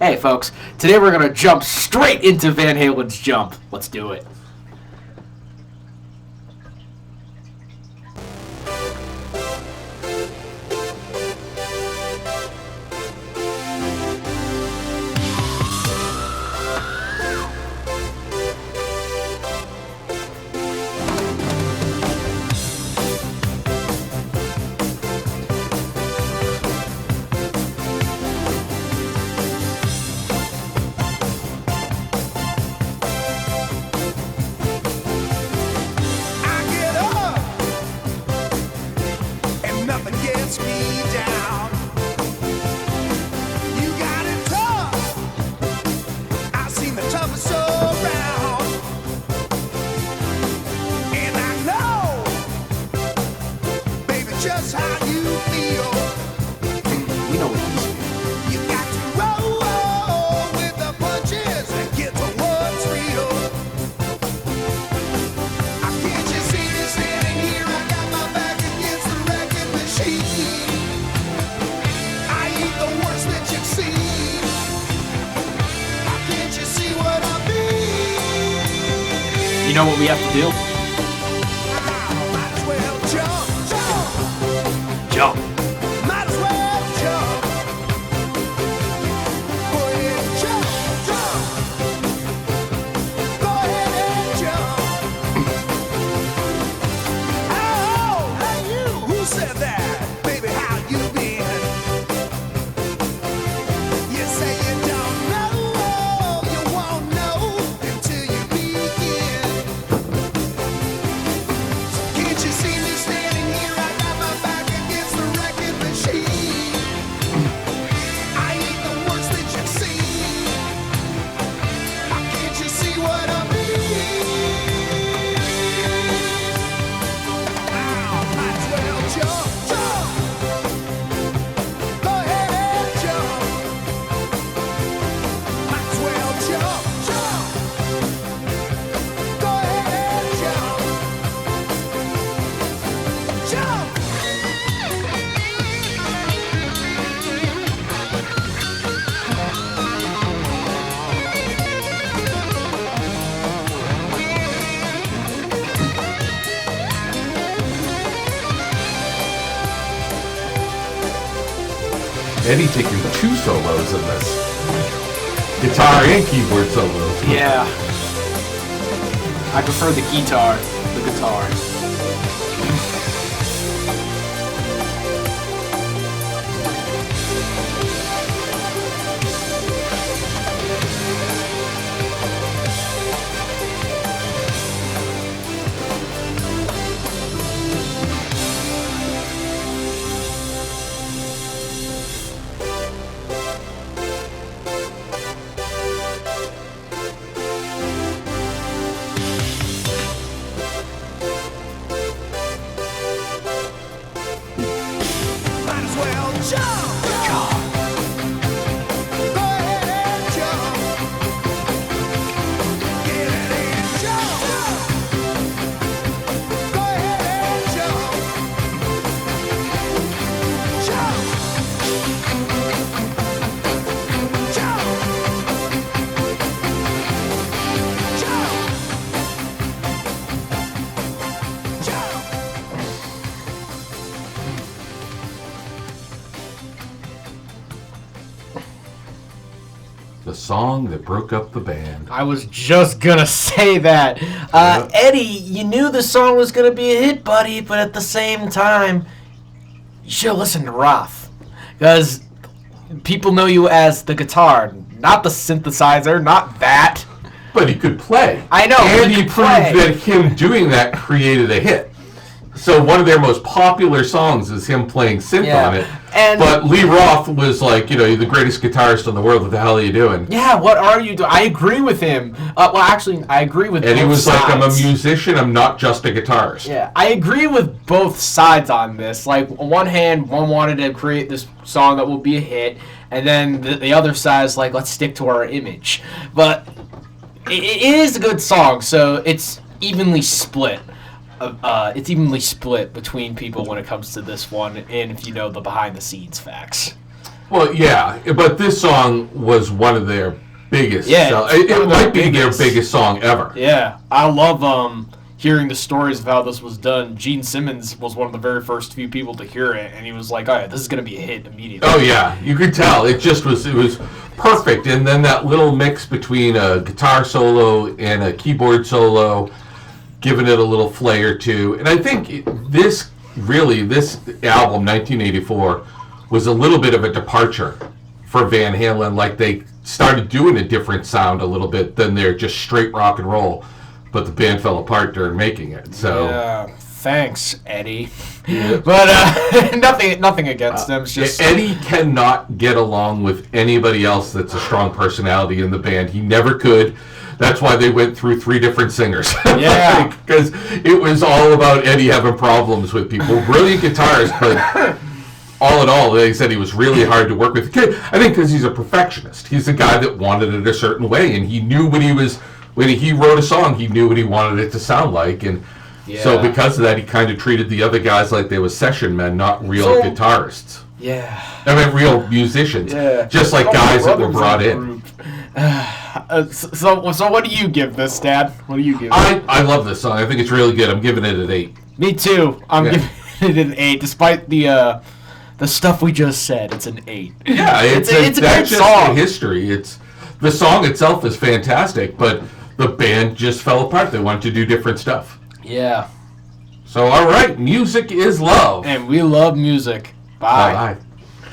Hey, folks, today we're going to jump straight into Van Halen's Jump. Let's do it. Just how you feel. We know what he's doing. You got to roll with the punches and get to what's real. I can't just see me standing here. I got my back against the wrecking machine. I ain't the worst that you've seen. Can't you see what I mean? You know what we have to do? Might as well jump. Jump. Might as well jump. Go ahead and jump. Go ahead and jump. Oh, hey you, who said that? Baby, how you been? You say you don't know, you won't know until you begin. Can't you see me standing here? I got my back against the wrecking machine. I ain't the worst that you've seen. Can't you see what I mean? Might as well jump. Go ahead and jump. Might as well jump. Go ahead and jump. Jump. Eddie taking 2 solos in this. Guitar and keyboard solos. Yeah. I prefer the guitar. Might as well jump. Go ahead and jump. Get it and jump. Go ahead and jump. Jump. Jump. Jump. The song that broke up the band. I was just gonna say that. Eddie, you knew the song was gonna be a hit, buddy, but at the same time, you should listen to Roth. Because people know you as the guitar, not the synthesizer, not that. But he could play. I know, And he he could proved play. that him doing that created a hit. So one of their most popular songs is him playing synth Yeah. on it. And But Lee Roth was like, you're the greatest guitarist in the world. What the hell are you doing? yeah, what are you doing? I agree with him. Well, actually, I agree with And he both was like, I'm a sides. musician. I'm not just a guitarist. Yeah, I agree with both sides on this. Like, on one hand, one wanted to create this song that will be a hit, and then the other side is like, let's stick to our image. But it is a good song, so it's evenly split. It's evenly split between people when it comes to this one, and if you know the behind-the-scenes facts. Well, yeah, but this song was one of their biggest. Yeah, It might be their biggest song ever. Yeah, I love hearing the stories of how this was done. Gene Simmons was one of the very first few people to hear it, and he was like, "Oh yeah, this is gonna be a hit immediately." Oh yeah, you could tell. It was perfect, and then that little mix between a guitar solo and a keyboard solo, giving it a little flair too. And I think this album, 1984, was a little bit of a departure for Van Halen. Like they started doing a different sound a little bit than their just straight rock and roll. But the band fell apart during making it. So yeah, thanks, Eddie. But nothing against them. It's just Eddie cannot get along with anybody else that's a strong personality in the band. He never could. That's why they went through 3 different singers. Yeah, because it was all about Eddie having problems with people. Brilliant guitarist, but all in all, they said he was really hard to work with. I think because he's a perfectionist. He's a guy that wanted it a certain way, and he knew when he wrote a song, he knew what he wanted it to sound like, and so because of that, he kind of treated the other guys like they were session men, not real guitarists. Yeah. I mean, real musicians. Yeah. Just like guys that were brought in. So what do you give this, Dad? What do you give? I love this song. I think it's really good. I'm giving it an 8. Me too. I'm giving it an 8, despite the stuff we just said. It's an 8. Yeah, it's a great song. History. The song itself is fantastic, but the band just fell apart. They wanted to do different stuff. Yeah. So, all right, music is love. And we love music. Bye. Bye.